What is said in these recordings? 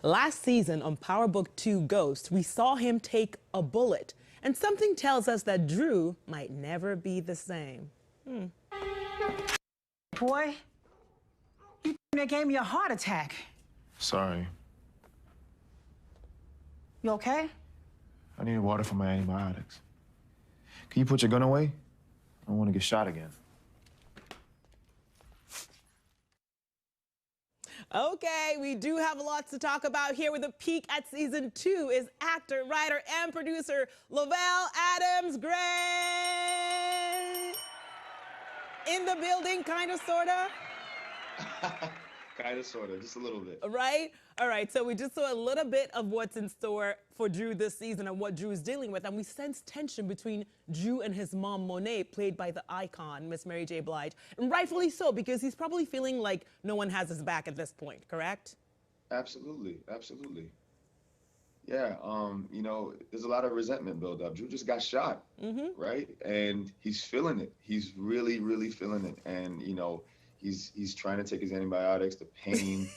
Last season on Power Book 2 Ghost, we saw him take a bullet, and something tells us that Drew might never be the same. Boy, you gave me a heart attack. Sorry. You okay? I needed water for my antibiotics. Can you put your gun away? I don't want to get shot again. Okay, we do have lots to talk about here with a peek at season 2 is actor, writer, and producer Lovell Adams Gray. In the building, kind of, sort of. Kind of, sort of, just a little bit. Right? All right, so we just saw a little bit of what's in store for Drew this season and what Drew is dealing with, and we sense tension between Drew and his mom, Monet, played by the icon, Miss Mary J. Blige, and rightfully so, because he's probably feeling like no one has his back at this point, correct? Absolutely, absolutely. Yeah, you know, there's a lot of resentment build up. Drew just got shot, right? And he's feeling it. He's really, really feeling it. And, you know, he's trying to take his antibiotics, the pain,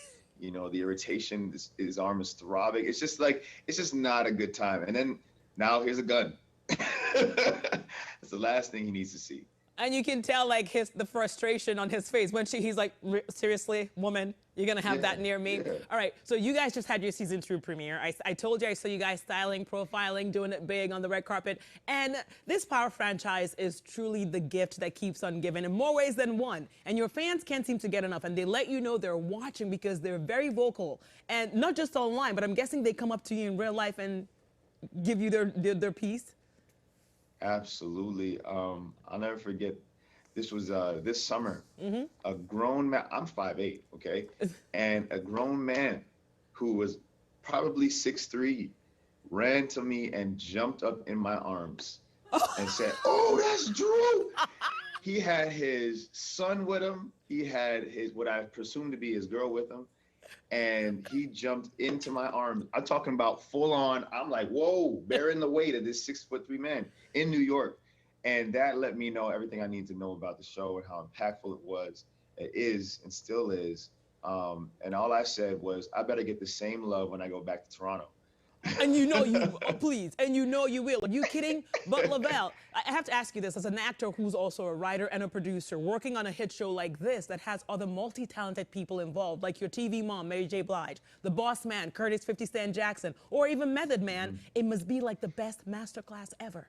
you know, the irritation, his arm is throbbing. It's just like, it's just not a good time. And then now here's a gun. It's the last thing he needs to see. And you can tell like the frustration on his face when he's like, seriously, woman, you're gonna have that near me? Yeah. All right, so you guys just had your season 2 premiere. I told you I saw you guys styling, profiling, doing it big on the red carpet. And this Power franchise is truly the gift that keeps on giving in more ways than one. And your fans can't seem to get enough, and they let you know they're watching because they're very vocal. And not just online, but I'm guessing they come up to you in real life and give you their piece. Absolutely. I'll never forget, this was this summer, a grown man, I'm 5'8", okay? And a grown man who was probably 6'3" ran to me and jumped up in my arms and said, "Oh, that's Drew." He had his son with him. He had what I presume to be his girl with him. And he jumped into my arms. I'm talking about full on. I'm like, whoa, bearing the weight of this 6'3" man in New York. And that let me know everything I need to know about the show and how impactful it is and still is. And all I said was, I better get the same love when I go back to Toronto. And you know you, please, and you know you will. Are you kidding? But Lovell, I have to ask you this, as an actor who's also a writer and a producer, working on a hit show like this that has other multi-talented people involved, like your TV mom, Mary J. Blige, the boss man, Curtis 50 Cent Jackson, or even Method Man, it must be like the best masterclass ever.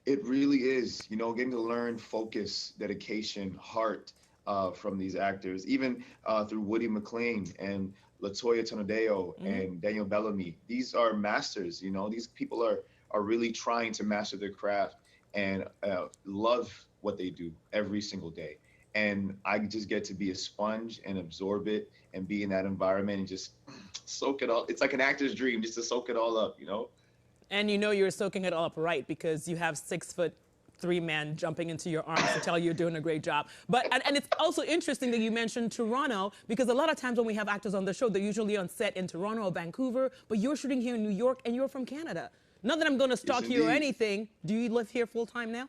It really is, you know, getting to learn focus, dedication, heart from these actors, even through Woody McLean and Latoya Tonadeo and Daniel Bellamy. These are masters, you know, these people are really trying to master their craft and love what they do every single day. And I just get to be a sponge and absorb it and be in that environment and just soak it all. It's like an actor's dream, just to soak it all up, you know? And you know you're soaking it all up right, because you have 6'3" man jumping into your arms to tell you you're doing a great job. But and it's also interesting that you mentioned Toronto, because a lot of times when we have actors on the show, they're usually on set in Toronto or Vancouver, but you're shooting here in New York and you're from Canada. Not that I'm going to stalk you or anything. Do you live here full time now?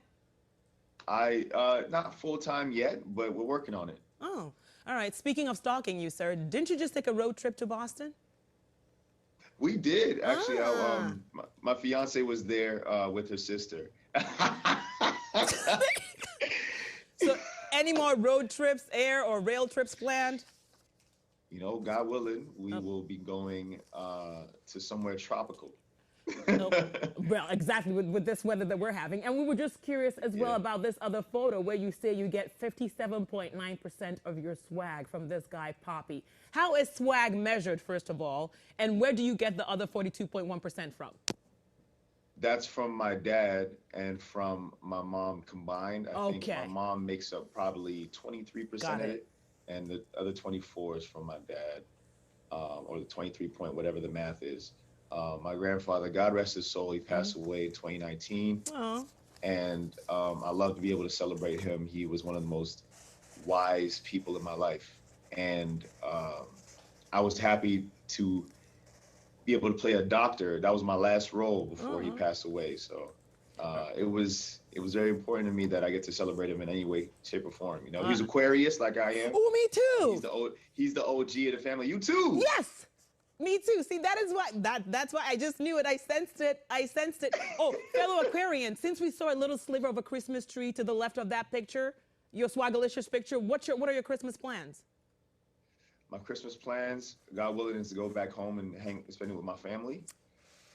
Not full time yet, but we're working on it. Oh, all right. Speaking of stalking you, sir, didn't you just take a road trip to Boston? We did, actually. My fiance was there with her sister. So any more road trips, air or rail trips planned? You know, God willing, we will be going to somewhere tropical. Well, exactly, with this weather that we're having. And we were just curious as well about this other photo where you say you get 57.9% of your swag from this guy, Poppy. How is swag measured, first of all? And where do you get the other 42.1% from? That's from my dad and from my mom combined. I think my mom makes up probably 23% of it, and the other 24 is from my dad, or the 23 point, whatever the math is. My grandfather, God rest his soul, he passed away in 2019. And I love to be able to celebrate him. He was one of the most wise people in my life. And I was happy to be able to play a doctor. That was my last role before he passed away. So it was very important to me that I get to celebrate him in any way, shape, or form. You know, he's Aquarius like I am. Oh, me too. He's the OG of the family. You too. Yes. Me too. See, that is why that's why I just knew it. I sensed it. I sensed it. Oh, fellow Aquarian, since we saw a little sliver of a Christmas tree to the left of that picture, your Swagalicious picture, what are your Christmas plans? My Christmas plans, God willing, is to go back home and spend it with my family.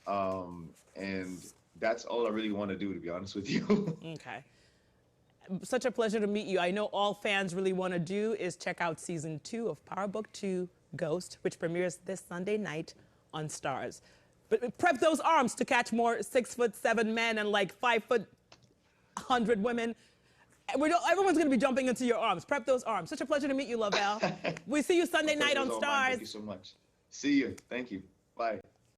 And that's all I really want to do, to be honest with you. Okay. Such a pleasure to meet you. I know all fans really want to do is check out season 2 of Power Book 2 Ghost, which premieres this Sunday night on Stars. But prep those arms to catch more 6'7" men and like 5'100" women. Everyone's going to be jumping into your arms. Prep those arms. Such a pleasure to meet you, Lavelle. We see you Sunday night on Stars. Thank you so much. See you. Thank you. Bye.